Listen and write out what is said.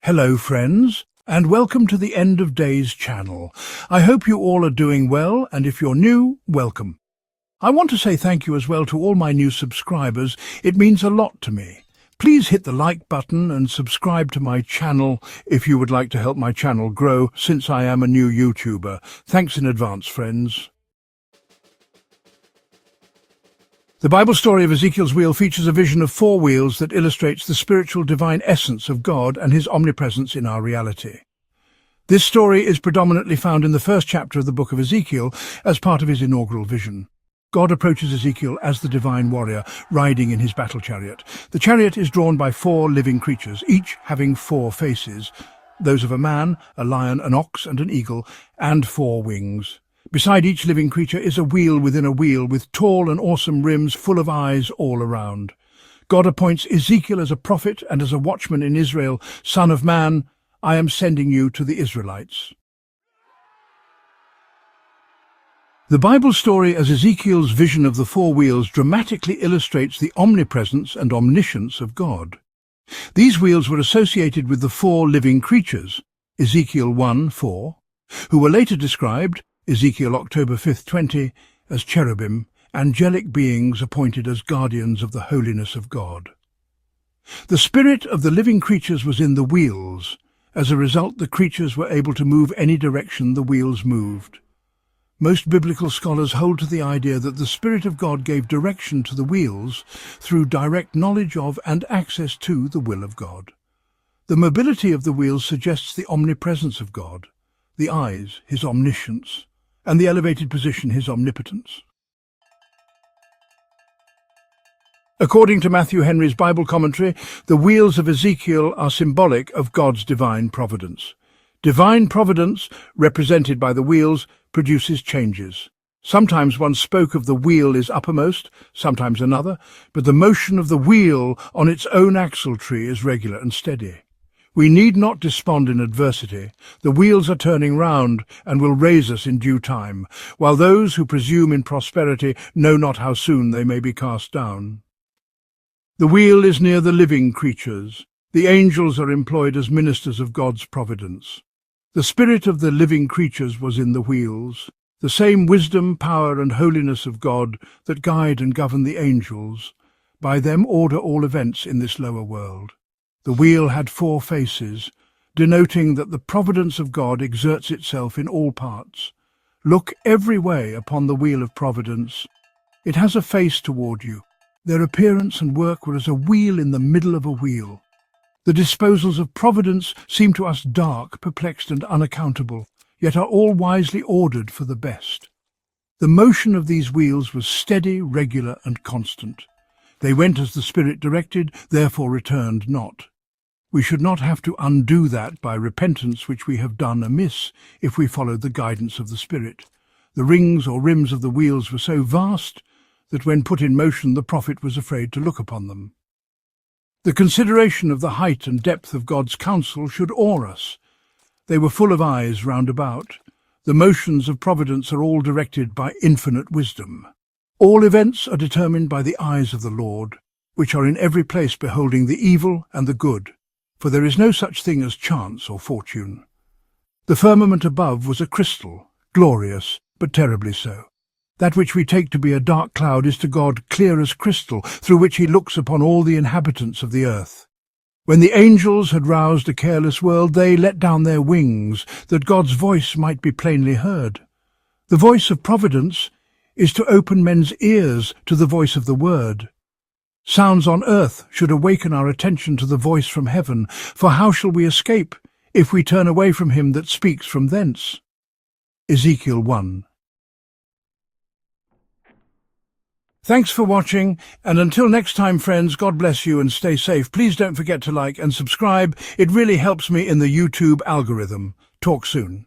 Hello friends, and welcome to the End of Days channel. I hope you all are doing well, and if you're new, welcome. I want to say thank you as well to all my new subscribers. It means a lot to me. Please hit the like button and subscribe to my channel if you would like to help my channel grow, since I am a new YouTuber. Thanks in advance, friends. The Bible story of Ezekiel's wheel features a vision of 4 wheels that illustrates the spiritual divine essence of God and his omnipresence in our reality. This story is predominantly found in the first chapter of the book of Ezekiel as part of his inaugural vision. God approaches Ezekiel as the divine warrior, riding in his battle chariot. The chariot is drawn by 4 living creatures, each having 4 faces, those of a man, a lion, an ox, and an eagle, and 4 wings. Beside each living creature is a wheel within a wheel, with tall and awesome rims full of eyes all around. God appoints Ezekiel as a prophet and as a watchman in Israel. Son of man, I am sending you to the Israelites. The Bible story as Ezekiel's vision of the 4 wheels dramatically illustrates the omnipresence and omniscience of God. These wheels were associated with the 4 living creatures, Ezekiel 1:4, who were later described, Ezekiel October 5, 20, as cherubim, angelic beings appointed as guardians of the holiness of God. The spirit of the living creatures was in the wheels. As a result, the creatures were able to move any direction the wheels moved. Most biblical scholars hold to the idea that the Spirit of God gave direction to the wheels through direct knowledge of and access to the will of God. The mobility of the wheels suggests the omnipresence of God, the eyes, his omniscience, and the elevated position, his omnipotence. According to Matthew Henry's Bible commentary, the wheels of Ezekiel are symbolic of God's divine providence. Divine providence, represented by the wheels, produces changes. Sometimes one spoke of the wheel is uppermost, sometimes another, but the motion of the wheel on its own axle tree is regular and steady. We need not despond in adversity. The wheels are turning round and will raise us in due time, while those who presume in prosperity know not how soon they may be cast down. The wheel is near the living creatures. The angels are employed as ministers of God's providence. The spirit of the living creatures was in the wheels, the same wisdom, power, and holiness of God that guide and govern the angels. By them order all events in this lower world. The wheel had 4 faces, denoting that the providence of God exerts itself in all parts. Look every way upon the wheel of providence. It has a face toward you. Their appearance and work were as a wheel in the middle of a wheel. The disposals of providence seem to us dark, perplexed, and unaccountable, yet are all wisely ordered for the best. The motion of these wheels was steady, regular, and constant. They went as the Spirit directed, therefore returned not. We should not have to undo that by repentance which we have done amiss if we followed the guidance of the Spirit. The rings or rims of the wheels were so vast that when put in motion the prophet was afraid to look upon them. The consideration of the height and depth of God's counsel should awe us. They were full of eyes round about. The motions of providence are all directed by infinite wisdom. All events are determined by the eyes of the Lord, which are in every place beholding the evil and the good, for there is no such thing as chance or fortune. The firmament above was a crystal, glorious, but terribly so. That which we take to be a dark cloud is to God clear as crystal, through which he looks upon all the inhabitants of the earth. When the angels had roused a careless world, they let down their wings, that God's voice might be plainly heard. The voice of providence is to open men's ears to the voice of the word. Sounds on earth should awaken our attention to the voice from heaven, for how shall we escape if we turn away from him that speaks from thence? Ezekiel 1. Thanks for watching, and until next time, friends, God bless you and stay safe. Please don't forget to like and subscribe. It really helps me in the YouTube algorithm. Talk soon.